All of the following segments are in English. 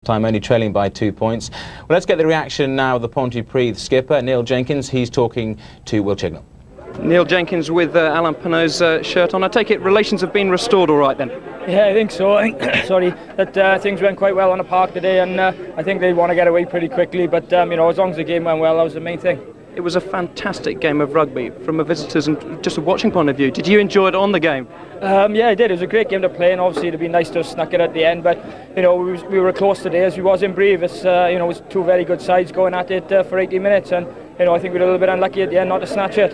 Time only trailing by 2 points. Well, let's get the reaction now of the Pontypridd skipper, Neil Jenkins. He's talking to Will Chignall. Neil Jenkins with Alan Pinot's shirt on. I take it relations have been restored all right then? Yeah, I think so. I think, sorry, that things went quite well on the park today, and I think they want to get away pretty quickly, but you know, as long as the game went well, that was the main thing. It was a fantastic game of rugby from a visitor's and just a watching point of view. Did you enjoy it on the game? Yeah, I did. It was a great game to play, and obviously it'd be nice to have snuck it at the end, but you know, we were close today as we was in Brive. It's, you know, it was two very good sides going at it for 80 minutes, and you know, I think we were a little bit unlucky at the end not to snatch it.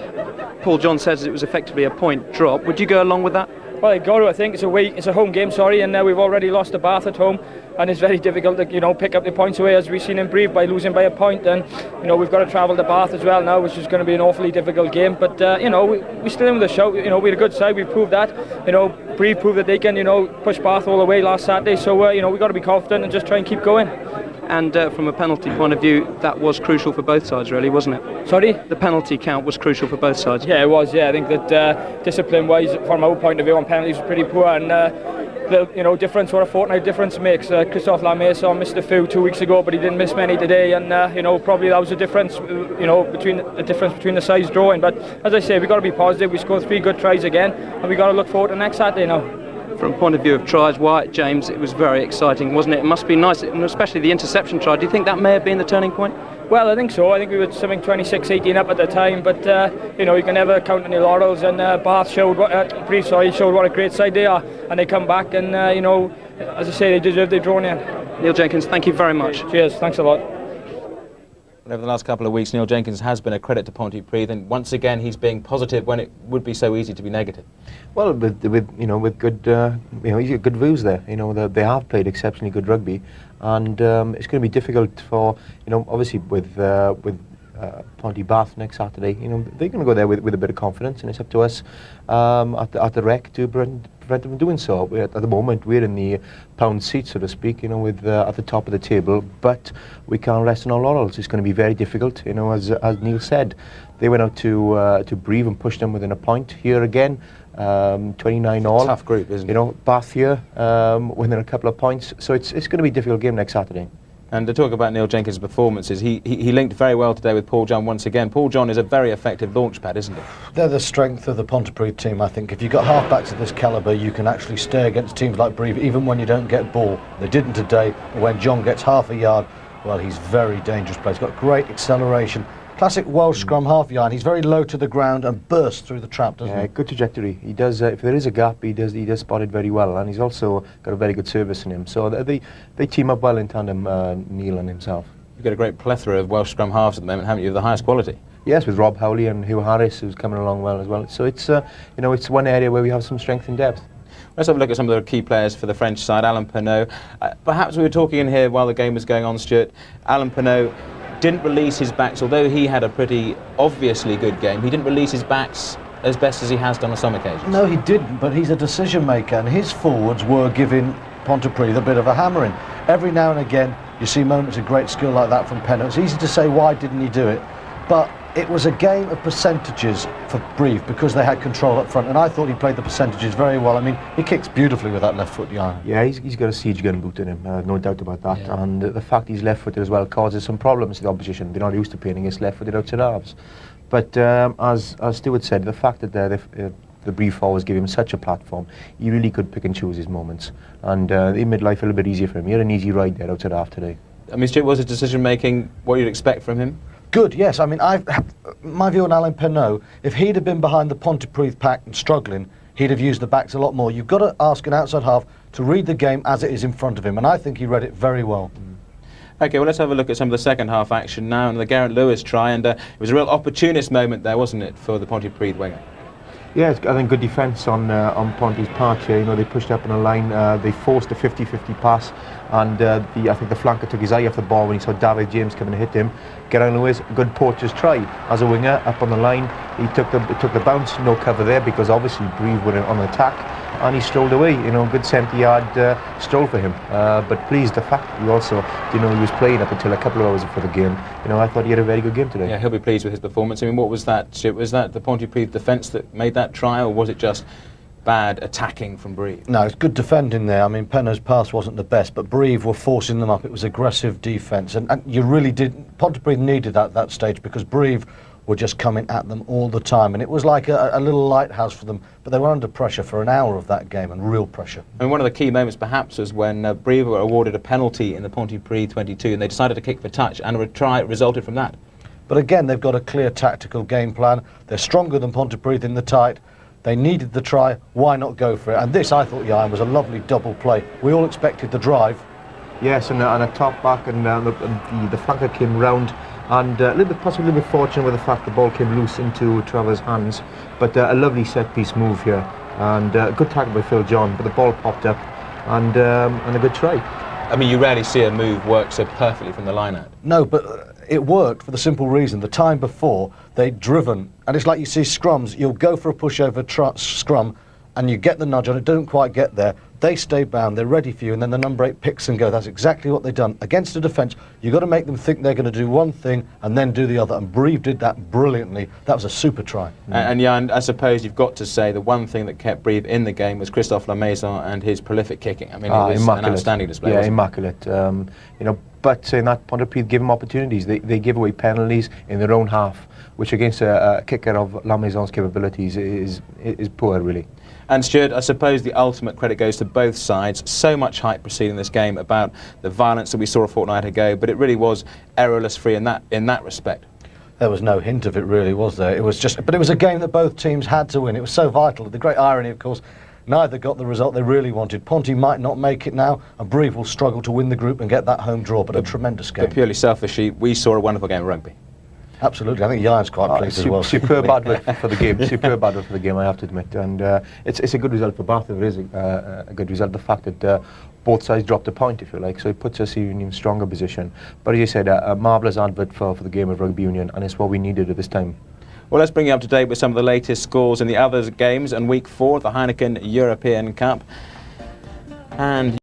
Paul John says it was effectively a point drop. Would you go along with that? Well, I'd go to. I think it's a home game, sorry, and we've already lost to Bath at home, and it's very difficult to, you know, pick up the points away as we've seen in Brive by losing by a point. And you know, we've got to travel to Bath as well now, which is going to be an awfully difficult game. But you know, we still in with a shout. You know, we're a good side. We proved that. You know, Brive proved that they can, you know, push Bath all the way last Saturday. So you know, we've got to be confident and just try and keep going. And from a penalty point of view, that was crucial for both sides, really, wasn't it? Sorry? The penalty count was crucial for both sides. Yeah, it was. Yeah, I think that discipline-wise, from our point of view on penalties, was pretty poor. And the, you know, difference, what a fortnight difference makes. Christophe Lamaison missed a few 2 weeks ago, but he didn't miss many today. And you know, probably that was the difference. You know, between the sides drawing. But as I say, we've got to be positive. We scored 3 good tries again, and we've got to look forward to next Saturday now. From a point of view of tries, Wyatt James, it was very exciting, wasn't it? It must be nice, and especially the interception try. Do you think that may have been the turning point? Well, I think so. I think we were something 26-18 up at the time, but you know, you can never count on your laurels. And Bath showed what a great side they are, and they come back, and you know, as I say, they deserve their drawn in. Neil Jenkins, thank you very much. Cheers. Thanks a lot. Over the last couple of weeks, Neil Jenkins has been a credit to Pontypridd, and once again he's being positive when it would be so easy to be negative. Well, with good you know, he's got good views there. You know, they have played exceptionally good rugby, and it's going to be difficult for, you know, obviously with Pontypridd next Saturday. You know, they're going to go there with a bit of confidence, and it's up to us at the rec to prevent them doing so. At the moment, we're in the pound seat, so to speak, you know, with at the top of the table, but we can't rest on our laurels. It's going to be very difficult, you know, as Neil said. They went out to Brive and pushed them within a point. Here again, 29 all. Tough group, isn't it? You know, Bath here, within a couple of points. So it's going to be a difficult game next Saturday. And to talk about Neil Jenkins' performances, he linked very well today with Paul John once again. Paul John is a very effective launchpad, isn't he? They're the strength of the Pontypridd team, I think. If you've got halfbacks of this calibre, you can actually stay against teams like Brive, even when you don't get ball. They didn't today, but when John gets half a yard, well, he's very dangerous player. He's got great acceleration. Classic Welsh scrum half yard. He's very low to the ground and bursts through the trap, doesn't he? Good trajectory. He does. If there is a gap, he does spot it very well, and he's also got a very good service in him. So they team up well in tandem, Neil and himself. You've got a great plethora of Welsh scrum halves at the moment, haven't you, of the highest quality? Yes, with Rob Howley and Hugh Harris, who's coming along well as well. So it's you know, it's one area where we have some strength and depth. Let's have a look at some of the key players for the French side. Alan Pinot. Perhaps we were talking in here while the game was going on, Stuart. Alan Pinot didn't release his backs, although he had a pretty obviously good game. He didn't release his backs as best as he has done on some occasions. No, he didn't, but he's a decision maker, and his forwards were giving Pontypridd a bit of a hammering. Every now and again, you see moments of great skill like that from Pinot. It's easy to say, why didn't he do it? But it was a game of percentages for Brive because they had control up front, and I thought he played the percentages very well. I mean, he kicks beautifully with that left foot behind. Yeah, he's got a siege gun boot in him, no doubt about that. Yeah. And the fact he's left-footed as well causes some problems to the opposition. They're not used to playing against left-footed outside halves. But as Stuart said, the fact that the Brive forwards give him such a platform, he really could pick and choose his moments. And in midlife, a little bit easier for him. He had an easy ride there outside half today. I mean, Stuart, was his decision-making what you'd expect from him? Good, yes. I mean, my view on Alan Pinot, if he'd have been behind the Pontypridd pack and struggling, he'd have used the backs a lot more. You've got to ask an outside half to read the game as it is in front of him, and I think he read it very well. OK, well, let's have a look at some of the second half action now, and the Garrett Lewis try, and it was a real opportunist moment there, wasn't it, for the Pontypridd winger? Yeah, I think good defence on Ponty's part here. You know, they pushed up on the line, they forced a 50-50 pass, and I think the flanker took his eye off the ball when he saw David James coming to hit him. Garrett Lewis, good poacher's try as a winger, up on the line. He took the bounce, no cover there because obviously Brive were on attack, and he strolled away. You know, good 70-yard stroll for him. But pleased the fact he also, you know, he was playing up until a couple of hours before the game. You know, I thought he had a very good game today. Yeah, he'll be pleased with his performance. I mean, what was that? Was that the Pontypridd defence that made that try, or was it just bad attacking from Brive. No, it's good defending there. I mean, Penno's pass wasn't the best, but Brive were forcing them up. It was aggressive defence, and you really did. Pontypridd needed that at that stage because Brive were just coming at them all the time, and it was like a little lighthouse for them, but they were under pressure for an hour of that game, and real pressure. And one of the key moments perhaps was when Brive were awarded a penalty in the Pontypridd 22 and they decided to kick for touch, and a try resulted from that. But again, they've got a clear tactical game plan. They're stronger than Pontypridd in the tight. They needed the try, why not go for it? And this, I thought, Jan, was a lovely double play. We all expected the drive. Yes, and a top back, and the flanker came round, and possibly a little bit fortunate with the fact the ball came loose into Trevor's hands, but a lovely set-piece move here, and a good tackle by Phil John, but the ball popped up, and a good try. I mean, you rarely see a move work so perfectly from the line-out. No, but it worked for the simple reason the time before they'd driven, and it's like you see scrums, you'll go for a pushover scrum, and you get the nudge on it, don't quite get there. They stay bound, they're ready for you, and then the number 8 picks and go. That's exactly what they've done. Against a defence, you've got to make them think they're going to do one thing and then do the other, and Brive did that brilliantly. That was a super try. And Jan, I suppose you've got to say the one thing that kept Brive in the game was Christophe Lamaison and his prolific kicking. I mean, it was an outstanding display. Yeah, immaculate. You know, but saying that, Pontypridd give them opportunities. They give away penalties in their own half, which against a kicker of Lamaison's capabilities is poor, really. And Stuart, I suppose the ultimate credit goes to both sides. So much hype preceding this game about the violence that we saw a fortnight ago, but it really was errorless free in that respect. There was no hint of it, really, was there? It was just, but it was a game that both teams had to win. It was so vital. The great irony, of course, neither got the result they really wanted. Ponty might not make it now, and Brive will struggle to win the group and get that home draw, but a tremendous game. But purely selfishly, we saw a wonderful game of rugby. Absolutely, I think Jan's quite pleased as well. Superb advert for the game. Superb advert for the game, I have to admit. And it's a good result for Bath. It is a good result. The fact that both sides dropped a point, if you like, so it puts us in an even stronger position. But as you said, a marvellous advert for the game of rugby union, and it's what we needed at this time. Well, let's bring you up to date with some of the latest scores in the other games and week 4 of the Heineken European Cup. And